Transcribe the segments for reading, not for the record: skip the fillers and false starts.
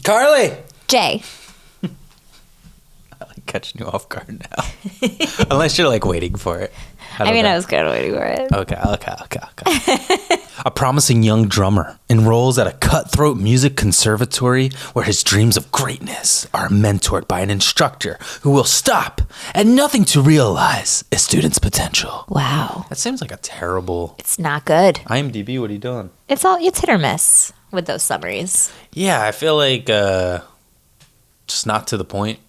Carly! Jay. I like catching you off guard now. Unless you're like waiting for it. I was kind of waiting for it. Okay. A promising young drummer enrolls at a cutthroat music conservatory where his dreams of greatness are mentored by an instructor who will stop at nothing to realize a student's potential. Wow. That seems like a terrible... It's not good. IMDb, what are you doing? It's hit or miss with those summaries. Yeah, I feel like just not to the point.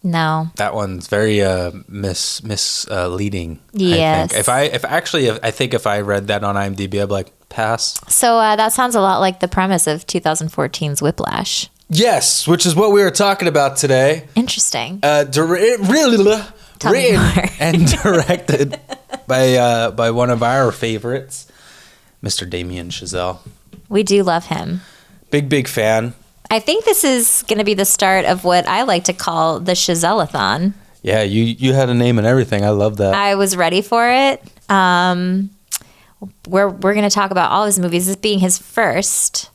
No. That one's very misleading. Yes. I think if I read that on IMDb, I'd be like, pass. So that sounds a lot like the premise of 2014's Whiplash. Yes, which is what we were talking about today. Interesting. Written more. and directed by one of our favorites, Mr. Damien Chazelle. We do love him. Big fan. I think this is going to be the start of what I like to call the Chazelle-a-thon. Yeah, you had a name and everything. I love that. I was ready for it. We're going to talk about all his movies. This being his first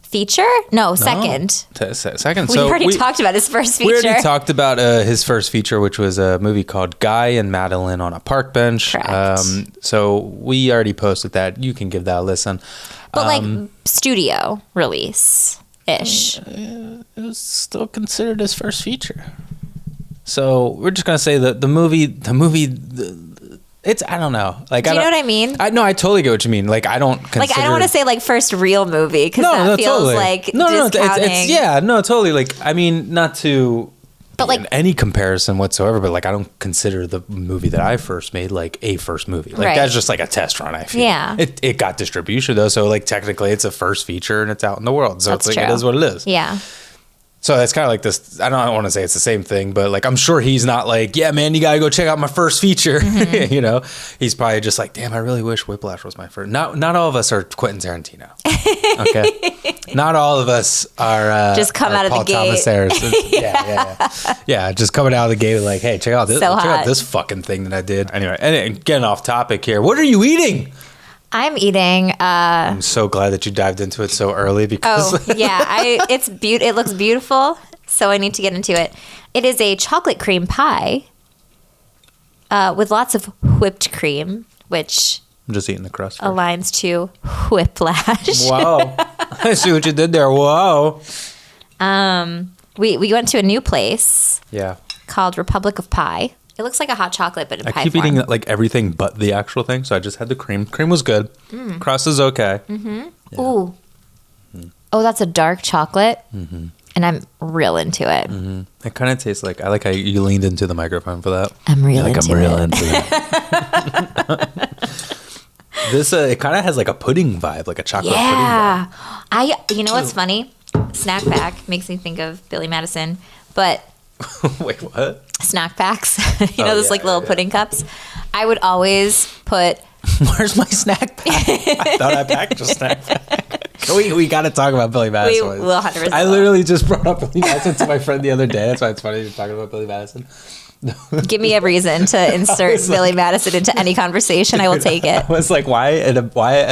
feature? No, second. Second. We already talked about his first feature. We already talked about his first feature, which was a movie called Guy and Madeline on a Park Bench. Correct. So we already posted that. You can give that a listen. But like studio release. Ish. It was still considered his first feature. So we're just gonna say that the movie. It's I don't know. Like, do you know what I mean? No, I totally get what you mean. Like I don't consider. Like I don't want to say like first real movie because that feels totally. like discounting. It's totally. Like I mean, not to. But like any comparison whatsoever, but like I don't consider the movie that I first made like a first movie. Like right. That's just like a test run. I feel. Yeah. It got distribution though, so like technically it's a first feature and it's out in the world. So That's it's like true. it is what it is. Yeah. So it's kind of like this. I don't want to say it's the same thing, but like I'm sure he's not like, yeah, man, you gotta go check out my first feature. Mm-hmm. You know, he's probably just like, damn, I really wish Whiplash was my first. Not all of us are Quentin Tarantino. Okay, not all of us are just come out of Paul the Thomas gate. Harrison. Yeah, just coming out of the gate like, hey, check out this, So check out hot. this fucking thing that I did. Anyway, and getting off topic here. What are you eating? I'm eating. I'm so glad that you dived into it so early because. It looks beautiful, so I need to get into it. It is a chocolate cream pie with lots of whipped cream, which I'm just eating the crust first. aligns to Whiplash. Wow. I see what you did there. Whoa. We went to a new place Yeah. called Republic of Pie. It looks like a hot chocolate, but in I pie keep form. eating like everything but the actual thing, so I just had the cream. Cream was good. Crust is okay. Mm-hmm. Ooh. Oh, that's a dark chocolate. Mm-hmm. And I'm real into it. Mm-hmm. It kind of tastes like, I like how you leaned into the microphone for that. I'm real like, into I'm real it. into that. This, it kind of has like a pudding vibe, like a chocolate pudding vibe. You know what's funny? Snack pack makes me think of Billy Madison, but Wait, what? snack packs, those little pudding cups. I would always put. Where's my snack pack? I thought I packed your snack pack. We got to talk about Billy Madison. We will 100%. I literally just brought up Billy Madison to my friend the other day. That's why it's funny you're talking about Billy Madison. Give me a reason to insert Billy Madison into any conversation. I will take it. I was like, why?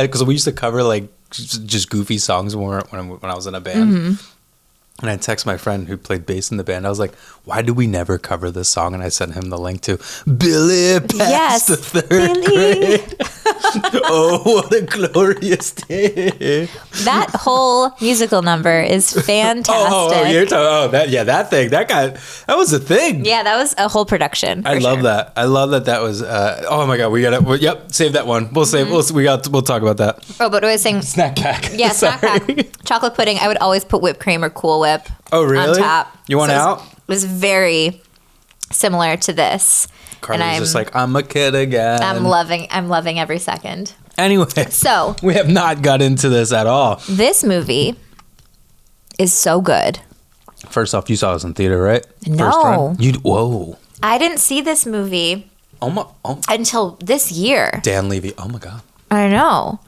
Because we used to cover like just goofy songs when I was in a band. Mm-hmm. And I text my friend who played bass in the band. I was like, why do we never cover this song? And I sent him the link to Billy passed the third grade. Oh, what a glorious day. That whole musical number is fantastic. That was a thing. Yeah, that was a whole production. I love that. I love that was, oh my God, we got to, yep, save that one. We'll save, we'll talk about that. Oh, but what I was saying. Snack pack. Yeah, snack pack. Chocolate pudding. I would always put whipped cream or Cool Whip Oh, really? on top. You want out? It was very similar to this. Carly's just like, I'm a kid again. I'm loving every second. Anyway, So we have not got into this at all. this movie is so good. First off, you saw this in theater, right? No. First run? Whoa. I didn't see this movie until this year. Dan Levy. Oh my God. I know.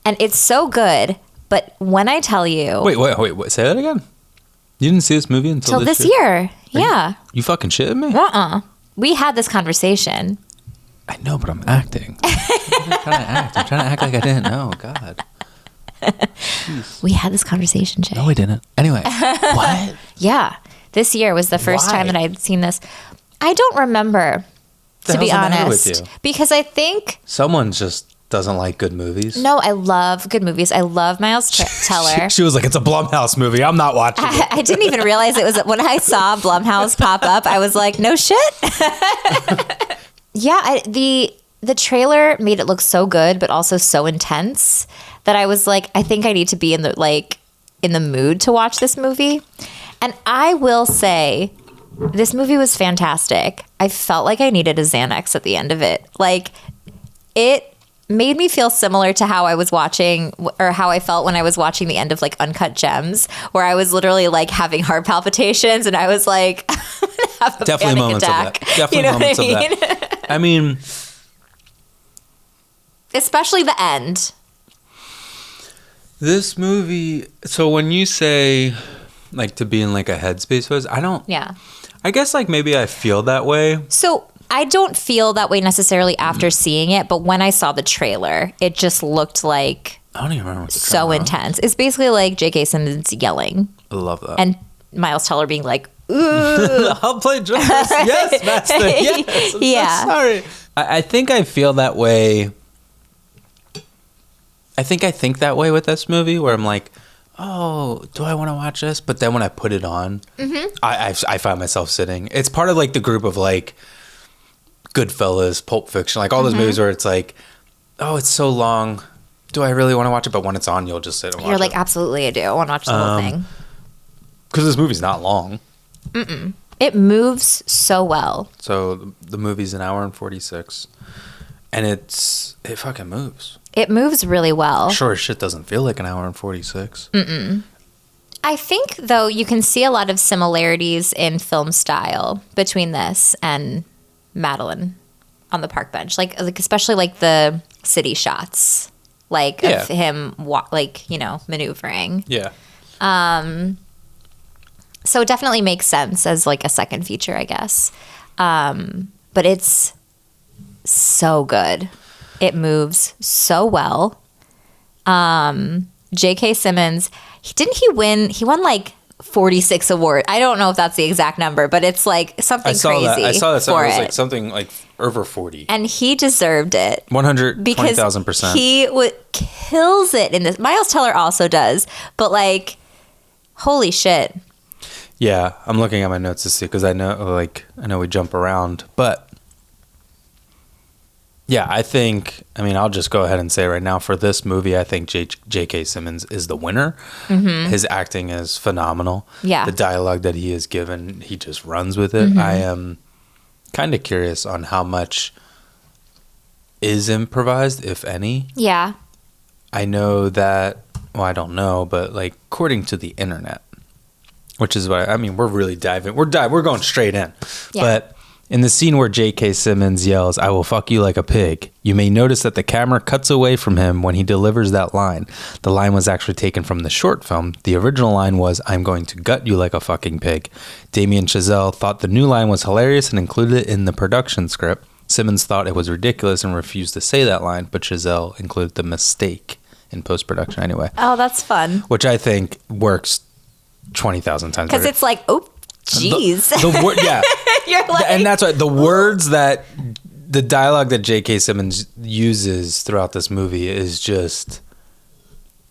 And it's so good. But when I tell you. Wait. Say that again. You didn't see this movie until this year. Yeah. You fucking shitting me? We had this conversation. I know, but I'm acting. I'm trying to act like I didn't know. God. movies. We had this conversation, Jay. No, we didn't. Anyway, what? Yeah. This year was the first Why? time that I'd seen this. I don't remember, The to be hell's the matter honest. with you? Because I think, Someone just doesn't like good movies. no, I love good movies. I love Miles Teller. She was like, it's a Blumhouse movie. I'm not watching it. I didn't even realize it was, when I saw Blumhouse pop up, I was like, no shit. Yeah, the trailer made it look so good, but also so intense that I was like, I think I need to be in the mood to watch this movie. And I will say, this movie was fantastic. I felt like I needed a Xanax at the end of it. Like, it made me feel similar to how I was watching, or how I felt when I was watching the end of like Uncut Gems, where I was literally like having heart palpitations and I was like, I'm gonna have a Definitely panic moments attack. of that. Definitely You know moments what I mean? of that. I mean, Especially the end. this movie, so when you say like to be in like a headspace, Yeah. I guess like maybe I feel that way. So I don't feel that way necessarily after seeing it, but when I saw the trailer, it just looked like I don't even remember what the so trailer was. intense. It's basically like J.K. Simmons yelling I love that. and Miles Teller being like, ooh. I'll play drums. Yes, master. Yes. I'm Yeah. so sorry. I think I feel that way. I think that way with this movie, where I'm like, oh, do I want to watch this? But then when I put it on, I find myself sitting. It's part of like the group of like Goodfellas, Pulp Fiction, like all those movies where it's like, oh, it's so long. Do I really want to watch it? But when it's on, you'll just sit and watch it. You're like, absolutely, I do. I want to watch the whole thing. Because this movie's not long. It moves so well. So the movie's an hour and 46. And it fucking moves. It moves really well. Sure as shit doesn't feel like an hour and 46. I think, though, you can see a lot of similarities in film style between this and Madeline on the park bench. Like especially like the city shots, like of him, maneuvering. Yeah. So it definitely makes sense as like a second feature, I guess. But it's so good. It moves so well. J.K. Simmons, he won like 46 awards. I don't know if that's the exact number, but it's like something I saw crazy. that. It for was it. like something like over 40. And he deserved it. 120,000%. He kills it in this. Miles Teller also does, but like, holy shit. Yeah, I'm looking at my notes to see, because I know we jump around, but yeah, I'll just go ahead and say right now, for this movie, I think J.K. Simmons is the winner. His acting is phenomenal. Yeah. The dialogue that he is given, he just runs with it. I am kind of curious on how much is improvised, if any. Yeah. I know that, well, I don't know, but like according to the internet, which is what we're really diving. We're going straight in. Yeah. But in the scene where J.K. Simmons yells, "I will fuck you like a pig," you may notice that the camera cuts away from him when he delivers that line. The line was actually taken from the short film. The original line was, "I'm going to gut you like a fucking pig." Damien Chazelle thought the new line was hilarious and included it in the production script. Simmons thought it was ridiculous and refused to say that line, but Chazelle included the mistake in post-production anyway. Oh, that's fun. Which I think works 20,000 times Because better. it's like, oh, jeez. The word, yeah. You're like, And that's why the words that the dialogue that J.K. Simmons uses throughout this movie is just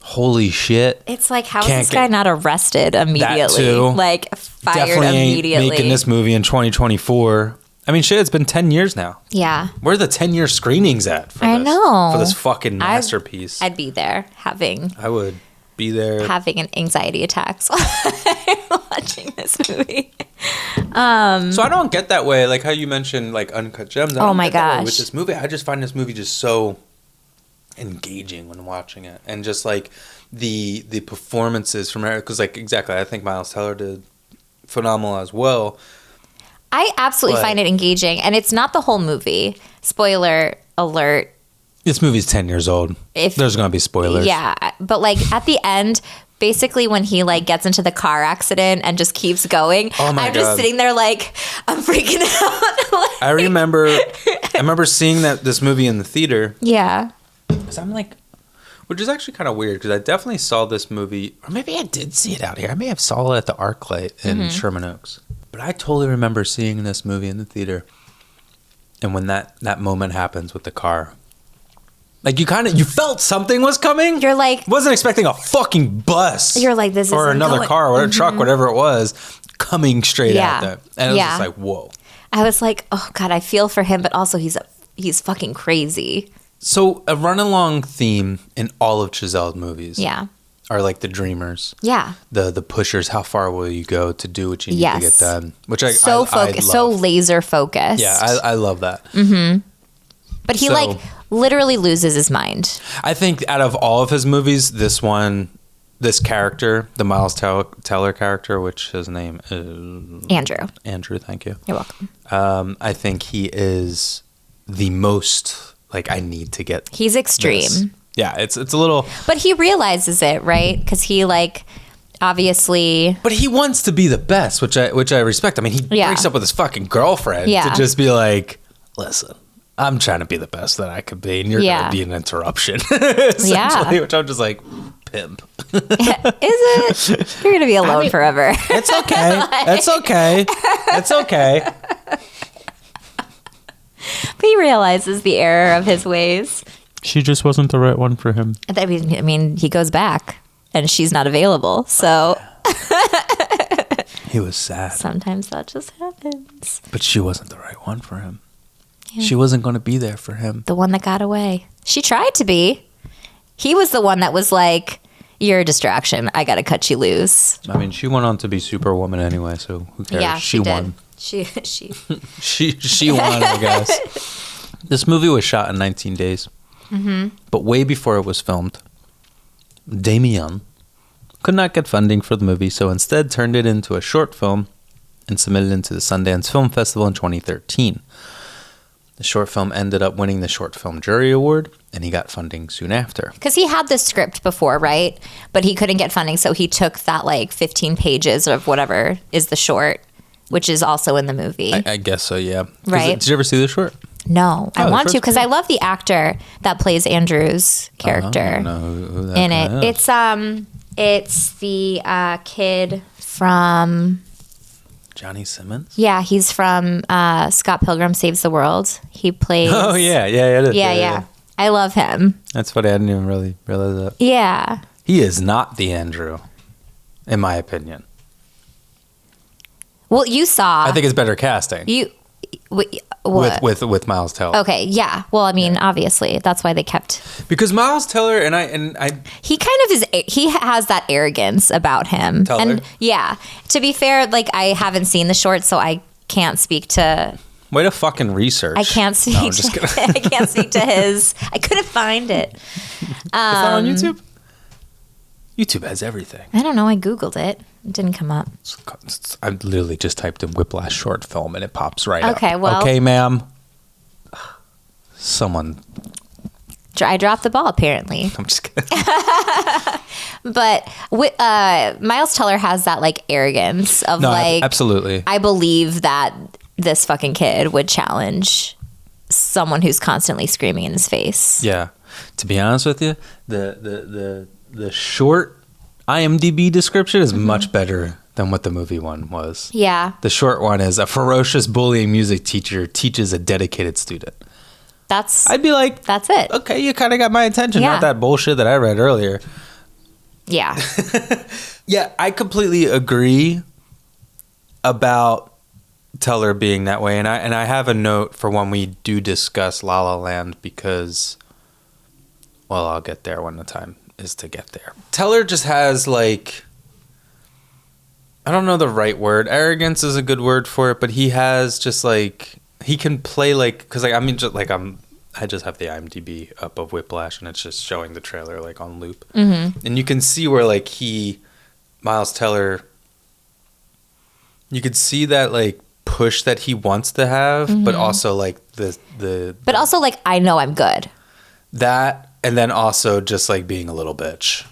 holy shit. it's like, how is Can't this guy not arrested immediately? too. Like, fired Definitely ain't immediately. making this movie in 2024. I mean, shit, it's been 10 years now. Yeah. Where are the 10-year screenings at for I this? know. For this fucking masterpiece. I'd be there having I would be there. an anxiety attacks while watching this movie. So I don't get that way, like how you mentioned, like Uncut Gems. I Oh don't my get that way gosh. with this movie, I just find this movie just so engaging when watching it, and just like the performances from her, because like exactly, I think Miles Teller did phenomenal as well. I absolutely But- find it engaging, and it's not the whole movie. Spoiler alert. This movie's 10 years old. There's gonna be spoilers. Yeah, but like at the end, basically when he like gets into the car accident and just keeps going, Oh my I'm just God. sitting there like, I'm freaking out. Like, I remember seeing this movie in the theater. yeah. So I'm like, Which is actually kind of weird because I definitely saw this movie, or maybe I did see it out here. I may have saw it at the ArcLight in Sherman Oaks. But I totally remember seeing this movie in the theater. And when that moment happens with the car, like you felt something was coming. You're like, wasn't expecting a fucking bus. You're like, this is or another car or a truck, whatever it was, coming straight at them. And it was just like, whoa. I was like, oh God, I feel for him, but also he's fucking crazy. So a run-along theme in all of Giselle's movies are like the dreamers. Yeah. The pushers, how far will you go to do what you need to get done? Which I focused, so laser focused. Yeah, I love that. Mm-hmm. But he like literally loses his mind. I think out of all of his movies, this character, the Miles Teller character, which his name is... Andrew, thank you. You're welcome. I think he is the most... Like, I need to get... He's extreme. This. Yeah, it's a little... But he realizes it, right? Because he, like, obviously... But he wants to be the best, which I respect. I mean, he breaks up with his fucking girlfriend to just be like, listen, I'm trying to be the best that I could be, and you're going to be an interruption, essentially, which I'm just like, pimp. Is it? You're going to be alone forever. It's okay. It's okay. It's okay. But he realizes the error of his ways. She just wasn't the right one for him. I mean, he goes back, and she's not available, so... He was sad. Sometimes that just happens. But she wasn't the right one for him. Yeah. She wasn't going to be there for him. The one that got away. She tried to be. He was the one that was like, you're a distraction. I got to cut you loose. I mean, she went on to be Superwoman anyway, so who cares? Yeah, she won. Did. She won, I guess. This movie was shot in 19 days. Mm-hmm. But way before it was filmed, Damien could not get funding for the movie, so instead turned it into a short film and submitted it into the Sundance Film Festival in 2013. The short film ended up winning the Short Film Jury Award, and he got funding soon after. Because he had the script before, right? But he couldn't get funding, so he took that, like, 15 pages of whatever is the short, which is also in the movie. I guess so, yeah. Right. Did you ever see the short? No. I want to, because I love the actor that plays Andrew's character I don't know who that in guy it. is. It's the kid from... Johnny Simmons? Yeah, he's from Scott Pilgrim Saves the World. He plays... Oh, yeah. It is. Yeah. I love him. That's funny. I didn't even really realize that. Yeah. He is not the Andrew, in my opinion. Well, you saw... I think it's better casting. What? With Miles Teller. Okay, yeah. Well, I mean, obviously, that's why they kept... Because Miles Teller and I... He kind of is... He has that arrogance about him. Teller? And yeah. To be fair, like, I haven't seen the short, so I can't speak to... Way to fucking research. I can't speak no, I'm just kidding. I can't speak to his... I couldn't find it. Is that on YouTube? YouTube has everything. I don't know. I Googled it. It didn't come up. I literally just typed in Whiplash short film and it pops right up. Okay, well... Okay, ma'am. Someone... I dropped the ball, apparently. I'm just kidding. But Miles Teller has that, like, arrogance of, like... Absolutely. I believe that this fucking kid would challenge someone who's constantly screaming in his face. Yeah. To be honest with you, the short IMDb description is much better than what the movie one was. Yeah. The short one is a ferocious bullying music teacher teaches a dedicated student. I'd be like, that's it. Okay, you kind of got my attention. Yeah. Not that bullshit that I read earlier. Yeah. Yeah, I completely agree about Teller being that way. And I have a note for when we do discuss La La Land because, well, I'll get there when the time is to get there. Teller just has, like, I don't know the right word. Arrogance is a good word for it, but he has just, like, he can play, like, because, like, I mean, just, like, I just have the IMDb up of Whiplash, and it's just showing the trailer, like, on loop. Mm-hmm. And you can see where, like, Miles Teller, you could see that, like, push that he wants to have, but also, like, But also, like, I know I'm good. That, and then also just, like, being a little bitch.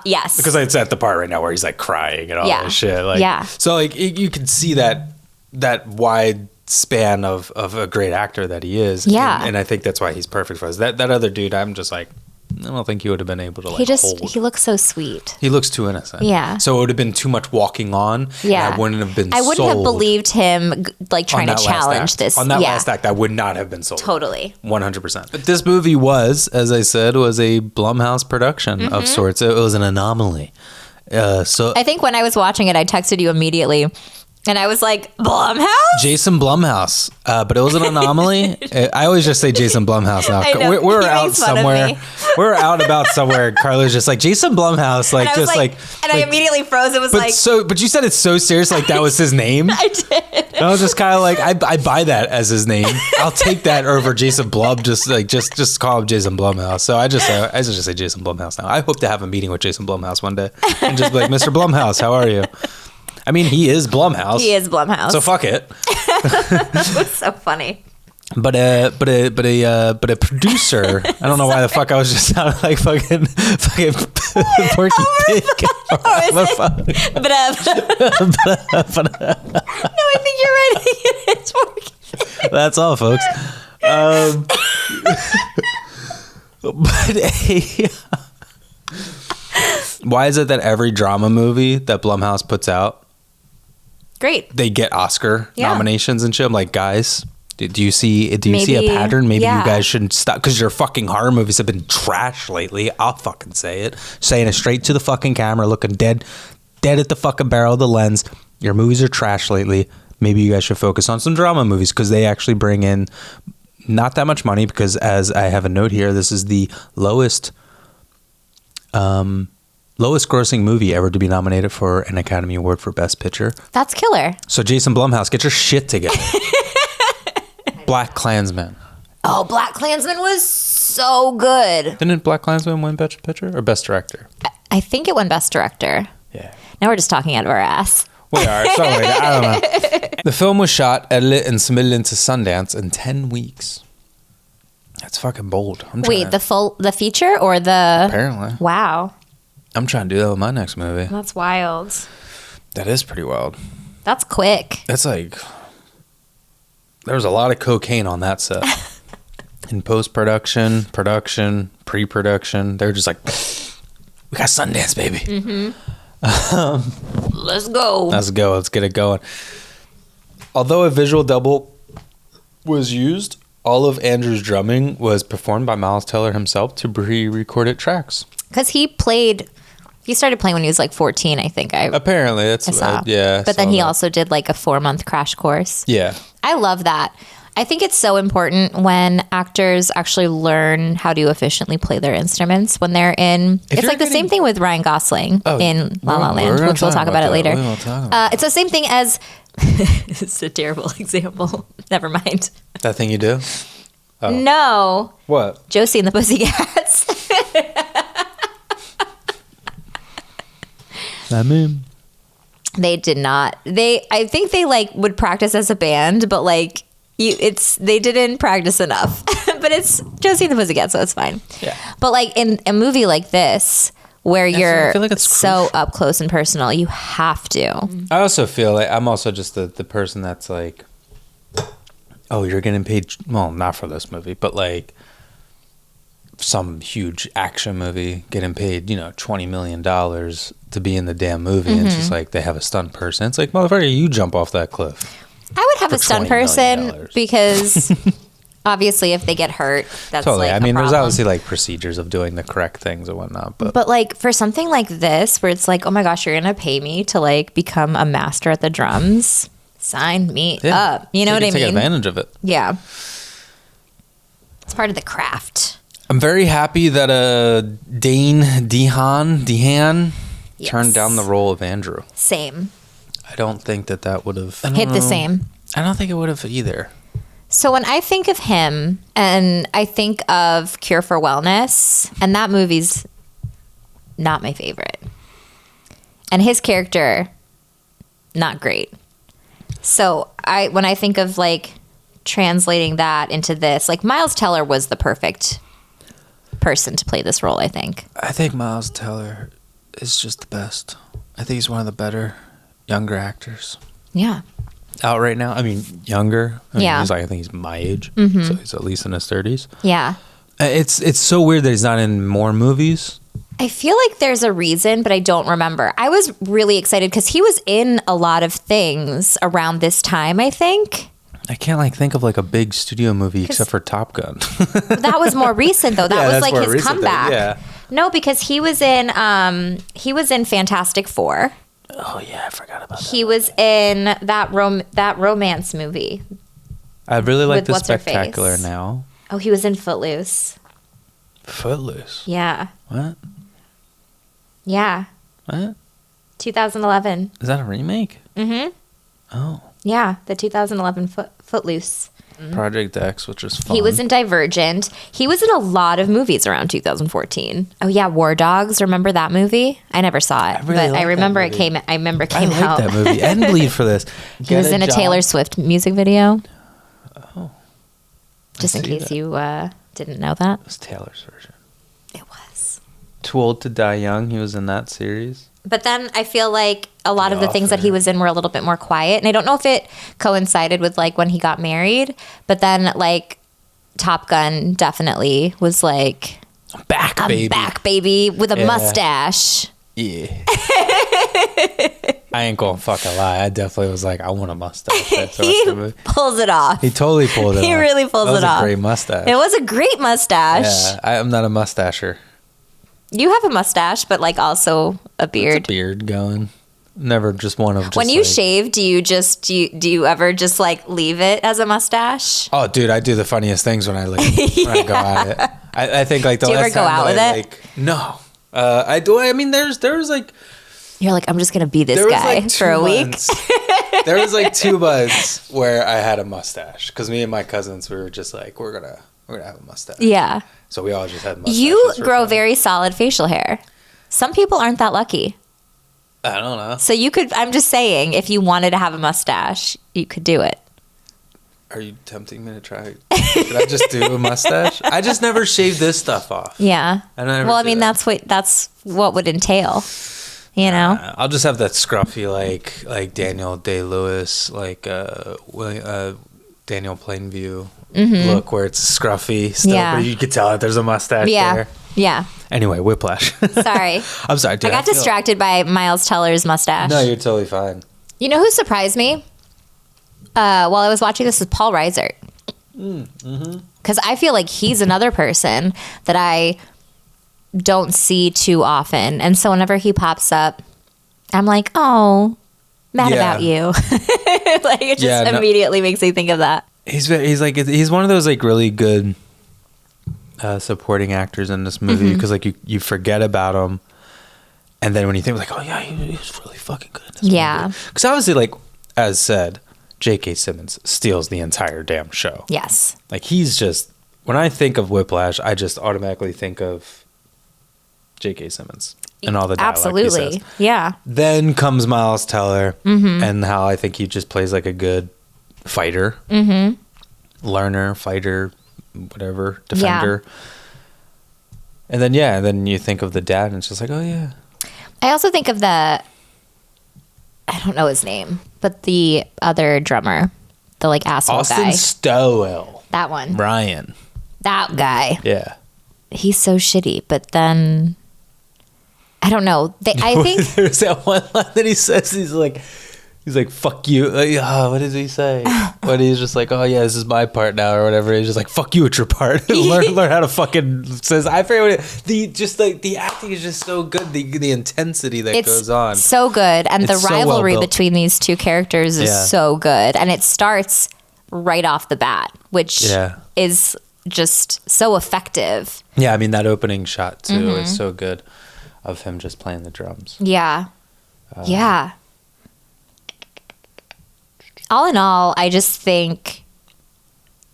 Yes. Because it's at the part right now where he's, like, crying and all this shit. Like, yeah. So, like, you can see that wide span of a great actor that he is. Yeah. And I think that's why he's perfect for us. That other dude, I'm just like, I don't think he would have been able to hold. He looks so sweet. He looks too innocent. Yeah. So it would have been too much walking on. Yeah. And I wouldn't have been I wouldn't have believed him trying to challenge this. On that last act, I would not have been sold. Totally. 100%. But this movie was, as I said, was a Blumhouse production of sorts. It was an anomaly. So I think when I was watching it, I texted you immediately. And I was like, Blumhouse? Jason Blumhouse. But it was an anomaly. I always just say Jason Blumhouse now. I know. We were He out makes fun of somewhere. me. We were out about somewhere. And Carla's just like, Jason Blumhouse. Like, And I just was like. And I immediately froze. It was like. But you said it so serious, like that was his name. I did. And I was just kind of like, I buy that as his name. I'll take that over Jason Blum. Just call him Jason Blumhouse. So I just say Jason Blumhouse now. I hope to have a meeting with Jason Blumhouse one day and just be like, Mr. Blumhouse, how are you? I mean, he is Blumhouse. He is Blumhouse. So fuck it. It's so funny. But a producer. I don't know why the fuck I was just sounding like fucking Porky Pig. No, I think you're right. It's Porky Pig. That's all, folks. Why is it that every drama movie that Blumhouse puts out, Great. they get Oscar nominations and shit? I'm like, guys, do you see a pattern? Maybe you guys shouldn't stop, because your fucking horror movies have been trash lately. I'll fucking say it. Saying it straight to the fucking camera, looking dead at the fucking barrel of the lens. Your movies are trash lately. Maybe you guys should focus on some drama movies, because they actually bring in not that much money, because as I have a note here, this is the lowest grossing movie ever to be nominated for an Academy Award for Best Picture. That's killer. So Jason Blumhouse, get your shit together. Black Klansman. Oh, Black Klansman was so good. Didn't Black Klansman win Best Picture or Best Director? I think it won Best Director. Yeah. Now we're just talking out of our ass. We are. Sorry, I don't know. The film was shot, edited, and submitted into Sundance in 10 weeks. That's fucking bold. Wait, the feature or the... Apparently. Wow. I'm trying to do that with my next movie. That's wild. That is pretty wild. That's quick. That's like... There was a lot of cocaine on that set. In post-production, production, pre-production. They were just like, we got Sundance, baby. Let's go. Let's go. Let's get it going. Although a visual double was used, all of Andrew's drumming was performed by Miles Teller himself to pre-recorded tracks. Because he started playing when he was like 14, I think. Apparently, that's I saw. yeah. But then he also did like a 4-month crash course. Yeah. I love that. I think it's so important when actors actually learn how to efficiently play their instruments when they're in. It's like the same thing with Ryan Gosling in La La Land, which we'll talk about it later. It's the same thing as. It's a terrible example. Never mind. That thing you do? Oh. No. What? Josie and the Pussycats. I mean, they did not. I think they like would practice as a band, but like they didn't practice enough. But it's Josie and the Pussycats, so it's fine. Yeah. But like in a movie like this, where you're so crucial. up close and personal, you have to. I also feel like I'm also just the person that's like, oh, you're getting paid. Well, not for this movie, but like some huge action movie getting paid, $20 million to be in the damn movie. And it's just like they have a stunt person. It's like, motherfucker, you jump off that cliff. I would have a stunt person because obviously if they get hurt, that's totally. like I mean, a there's problem. obviously like procedures of doing the correct things and whatnot. But like for something like this, where it's like, oh my gosh, you're going to pay me to like become a master at the drums. Sign me up. You know what I mean? Take advantage of it. Yeah. It's part of the craft. I'm very happy that Dane DeHaan turned down the role of Andrew. Same. I don't think that would have hit the same. I don't think it would have either. So when I think of him and I think of Cure for Wellness, and that movie's not my favorite. And his character, not great. So when I think of like translating that into this, like Miles Teller was the perfect person to play this role, I think. I think Miles Teller is just the best. I think he's one of the better younger actors. Yeah. Out right now. I mean, younger. Yeah. I think he's my age. So he's at least in his 30s. Yeah. It's so weird that he's not in more movies. I feel like there's a reason, but I don't remember. I was really excited because he was in a lot of things around this time, I think. I can't like think of like a big studio movie except for Top Gun. That was more recent though. That was like his comeback. Yeah. No, because he was in Fantastic Four. Oh yeah, I forgot about that. He was in that romance movie. I really like with the What's-Her-Face. Spectacular Now. Oh, he was in Footloose. Footloose. Yeah. What? Yeah. What? 2011. Is that a remake? Mm-hmm. Oh. Yeah, the 2011 Footloose. Project X, which was fun. He was in Divergent. He was in a lot of movies around 2014. Oh yeah, War Dogs. Remember that movie? I never saw it, but I remember it came. I remember it came out. I like that movie. And Bleed for this. He was in a Taylor Swift music video. Oh. Just in case you didn't know that. It was Taylor's version. It was. Too Old to Die Young. He was in that series. But then I feel like a lot of the things that he was in were a little bit more quiet. And I don't know if it coincided with like when he got married, but then like Top Gun definitely was like I'm back baby with a mustache. Yeah. I ain't gonna fucking lie. I definitely was like, I want a mustache. He pulls it off. He totally pulled it off. He really pulls it off. That was a great mustache. It was a great mustache. Yeah, I'm not a mustacher. You have a mustache, but like also a beard. It's a beard going. Never just one of just when you like, shave, do you ever just like leave it as a mustache? Oh, dude, I do the funniest things when I like when I go at it. I think like the do you last ever go time out with I, it? like, no. I do. I mean, there was like you're like I'm just gonna be this guy like for a week. There was like 2 months where I had a mustache because me and my cousins we were just like we're gonna have a mustache. Yeah. So we all just had mustaches. You grow very solid facial hair. Some people aren't that lucky. I don't know. So you could, I'm just saying, if you wanted to have a mustache, you could do it. Are you tempting me to try? Should I just do a mustache? I just never shaved this stuff off. Yeah. Well, I mean, that's what would entail. You know? I'll just have that scruffy like Daniel Day-Lewis, like Daniel Plainview look where it's scruffy still, but you could tell that there's a mustache there. Yeah. Anyway, Whiplash. Sorry. I'm sorry, dude. I got distracted by Miles Teller's mustache. No, you're totally fine. You know who surprised me? While I was watching this was Paul Reiser. Because I feel like he's another person that I don't see too often. And so whenever he pops up, I'm like, oh, mad about you. Like it just immediately makes me think of that. He's one of those like really good supporting actors in this movie because like you forget about him, and then when you think like, oh yeah, he was really fucking good in this movie. Because obviously, like as said, J.K. Simmons steals the entire damn show. Yes. Like he's just when I think of Whiplash, I just automatically think of J.K. Simmons and all the dialogue absolutely he says. Yeah. Then comes Miles Teller and how I think he just plays like a good fighter, learner, fighter, whatever, defender. And then you think of the dad and it's just like, oh yeah. I also think of I don't know his name, but the other drummer, the like asshole Austin guy. Stowell. That one. Brian. That guy. Yeah. He's so shitty, but then I don't know. I think there's that one line that he says. He's like, fuck you. Like, what does he say? When he's just like, oh yeah, this is my part now or whatever. He's just like, fuck you, it's your part. learn how to fucking says. I forget what the acting is just so good. The intensity that goes on. So good, and it's the rivalry between these two characters is so good, and it starts right off the bat, which is just so effective. Yeah, I mean that opening shot too is so good of him just playing the drums. Yeah. Yeah. All in all, I just think,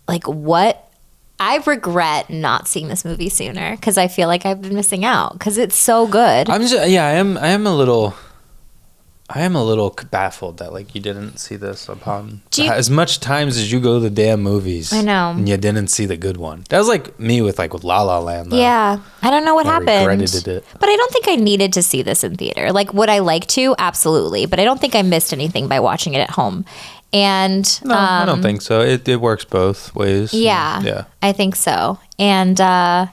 like, I regret not seeing this movie sooner because I feel like I've been missing out because it's so good. I am a little baffled that like you didn't see this upon as much times as you go to the damn movies. I know. And you didn't see the good one. That was like me with La La Land. Though. Yeah. I don't know what happened. Regretted it. But I don't think I needed to see this in theater. Like, would I like to? Absolutely. But I don't think I missed anything by watching it at home. And No, I don't think so. It works both ways. Yeah. I think so. And I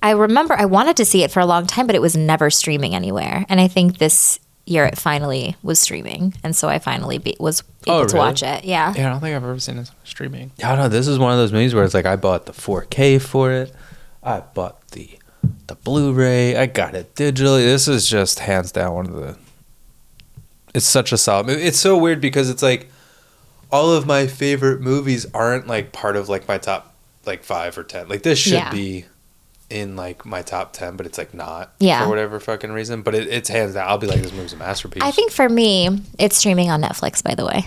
remember I wanted to see it for a long time, but it was never streaming anywhere. And I think this year it finally was streaming. And so I finally was able to watch it. Yeah. Yeah, I don't think I've ever seen it streaming. I don't know. This is one of those movies where it's like I bought the 4K for it. I bought the Blu-ray. I got it digitally. This is just hands down one of the... It's such a solid movie. It's so weird because it's like all of my favorite movies aren't like part of like my top like 5 or 10. Like this should be in like my top 10, but it's like not for whatever fucking reason. But it's hands down. I'll be like, this movie's a masterpiece. I think for me, it's streaming on Netflix, by the way.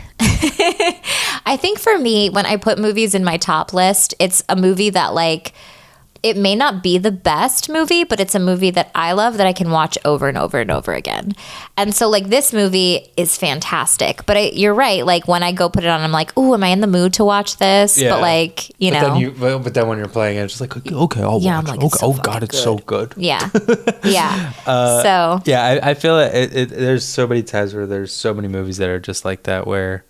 I think for me, when I put movies in my top list, it's a movie that like... It may not be the best movie, but it's a movie that I love that I can watch over and over and over again. And so, like, this movie is fantastic. But you're right. Like, when I go put it on, I'm like, ooh, am I in the mood to watch this? Yeah. But, like, you know. But then when you're playing it, it's just like, okay, I'll watch it. Okay. Oh, God, it's so good. Yeah. Yeah. So. Yeah, I feel there's so many times where there's so many movies that are just like that where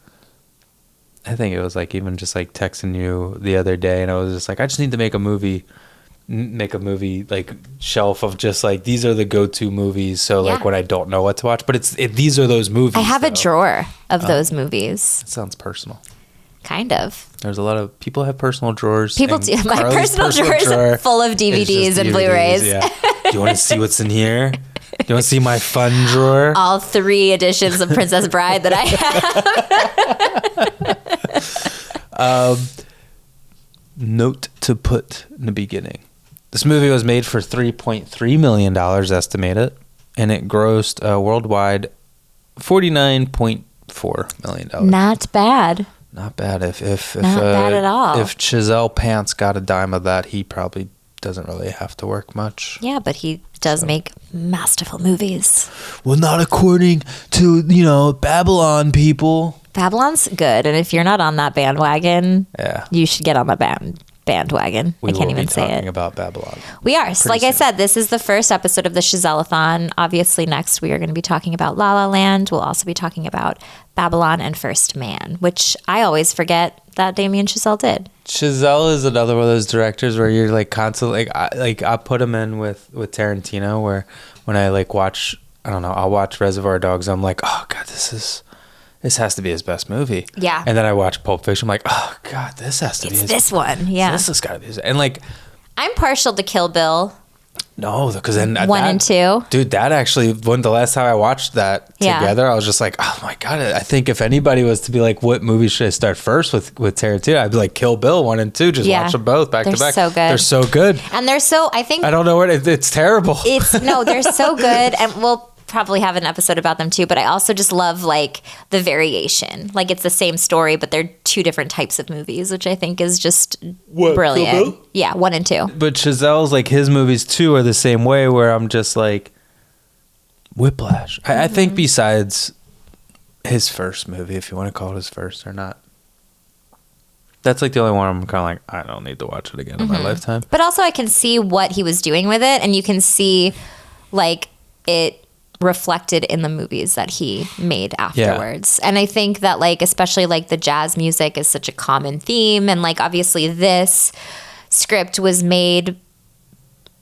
I think it was, like, even just, like, texting you the other day, and I was just like, I just need to make a movie like shelf of just like these are the go-to movies, so like when I don't know what to watch, but these are those movies. I have a drawer of those movies. It sounds personal. Kind of. There's a lot of people have personal drawers. People do. My personal drawer is full of DVDs and Blu-rays. Yeah. Do you want to see what's in here? Do you want to see my fun drawer? All 3 editions of Princess Bride that I have. Note to put in the beginning. This movie was made for $3.3 million estimated, and it grossed worldwide $49.4 million. Not bad. Not bad. If not bad at all. If Chazelle Pants got a dime of that, he probably doesn't really have to work much. Yeah, but he does make masterful movies. Well, not according to, Babylon people. Babylon's good, and if you're not on that bandwagon, you should get on the bandwagon. I can't even say it. We will be talking about Babylon. We are. So, like I said, this is the first episode of the Chazelle-a-thon. Obviously, next we are going to be talking about La La Land. We'll also be talking about Babylon and First Man, which I always forget that Damien Chazelle did. Chazelle is another one of those directors where you're like constantly I put him in with Tarantino, where when I like watch, I don't know, I'll watch Reservoir Dogs, I'm like, oh God, this has to be his best movie. Yeah. And then I watch Pulp Fiction. I'm like, oh, God, this has to be his. This one. Yeah. This has got to be his. And like, I'm partial to Kill Bill. No, because then 1 and 2. Dude, that actually, when the last time I watched that together, I was just like, oh my God. I think if anybody was to be like, what movie should I start first with Tarantino? I'd be like, Kill Bill 1 and 2. Just watch them both back to back. They're so good. They're so good. And they're so, I think. I don't know what, it's terrible. No, they're so good. And we'll probably have an episode about them too, but I also just love like the variation. Like it's the same story, but they're 2 different types of movies, which I think is just brilliant. Yeah, 1 and 2. But Chazelle's like his movies too are the same way, where I'm just like Whiplash. I think besides his first movie, if you want to call it his first or not, that's like the only one I'm kind of like, I don't need to watch it again in my lifetime. But also I can see what he was doing with it, and you can see like it reflected in the movies that he made afterwards. And I think that like especially like the jazz music is such a common theme, and like obviously this script was made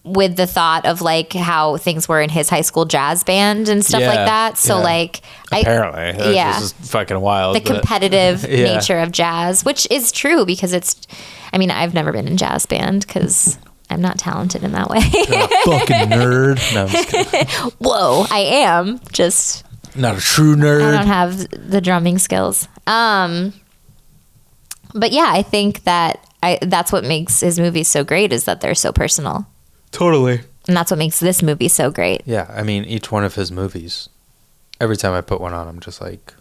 with the thought of like how things were in his high school jazz band and stuff like that. So like apparently this is fucking wild. The competitive nature of jazz, which is true because I've never been in jazz band because I'm not talented in that way. You're a fucking nerd. No, I'm just kidding. Whoa, I am. Just not a true nerd. I don't have the drumming skills. But yeah, I think that that's what makes his movies so great, is that they're so personal. Totally. And that's what makes this movie so great. Yeah, I mean, each one of his movies, every time I put one on, I'm just like,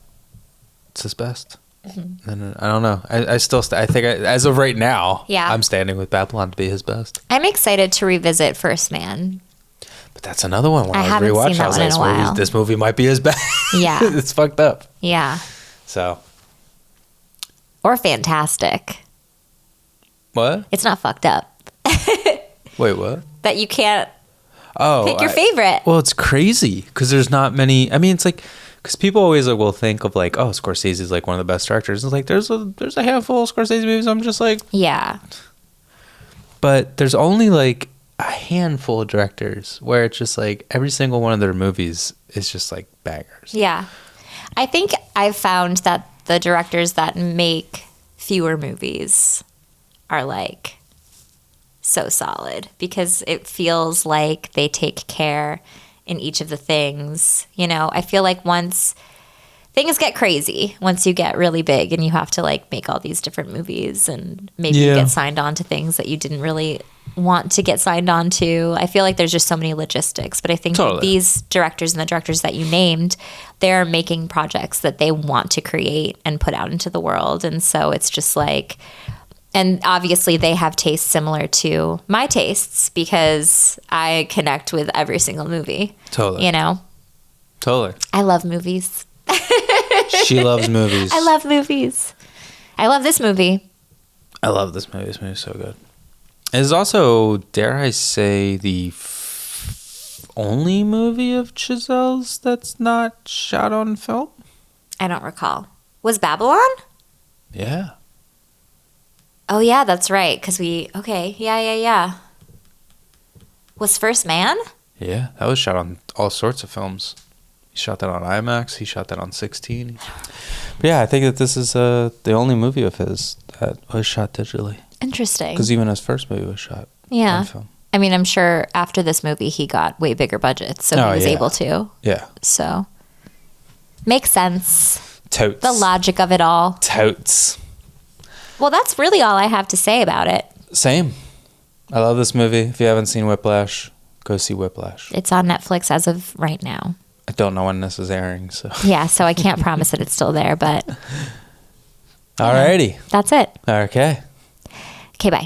it's his best. Mm-hmm. And I don't know. I still, I think as of right now, I'm standing with Babylon to be his best. I'm excited to revisit First Man. But that's another one. When I was rewatching, I was like, this movie might be his best. Yeah. It's fucked up. Yeah. So. Or fantastic. What? It's not fucked up. Wait, what? That you can't pick your favorite. Well, it's crazy because there's not many. I mean, it's like Because people always will think of like, oh, Scorsese's like one of the best directors. It's like there's a handful of Scorsese movies. I'm just like, Yeah. but there's only like a handful of directors where it's just like every single one of their movies is just like bangers. Yeah. I think I've found that the directors that make fewer movies are like so solid because it feels like they take care in each of the things. You know, I feel like once things get crazy, once you get really big and you have to like make all these different movies and maybe you get signed on to things that you didn't really want to get signed on to. I feel like there's just so many logistics, but I think that these directors and the directors that you named, they're making projects that they want to create and put out into the world. And so it's just like, and obviously they have tastes similar to my tastes because I connect with every single movie. Totally. You know? Totally. I love movies. She loves movies. I love movies. I love this movie. I love this movie. This movie is so good. It is also, dare I say, the only movie of Chazelle's that's not shot on film? I don't recall. Was Babylon? Yeah. Oh, yeah, that's right. Because yeah. Was First Man? Yeah, that was shot on all sorts of films. He shot that on IMAX. He shot that on 16. But yeah, I think that this is the only movie of his that was shot digitally. Interesting. Because even his first movie was shot on film. I mean, I'm sure after this movie, he got way bigger budgets, so he was able to. Yeah. So, makes sense. Totes. The logic of it all. Totes. Well, that's really all I have to say about it. Same. I love this movie. If you haven't seen Whiplash, go see Whiplash. It's on Netflix as of right now. I don't know when this is airing, so. Yeah, so I can't promise that it's still there, but. Alrighty. That's it. Okay. Okay, bye.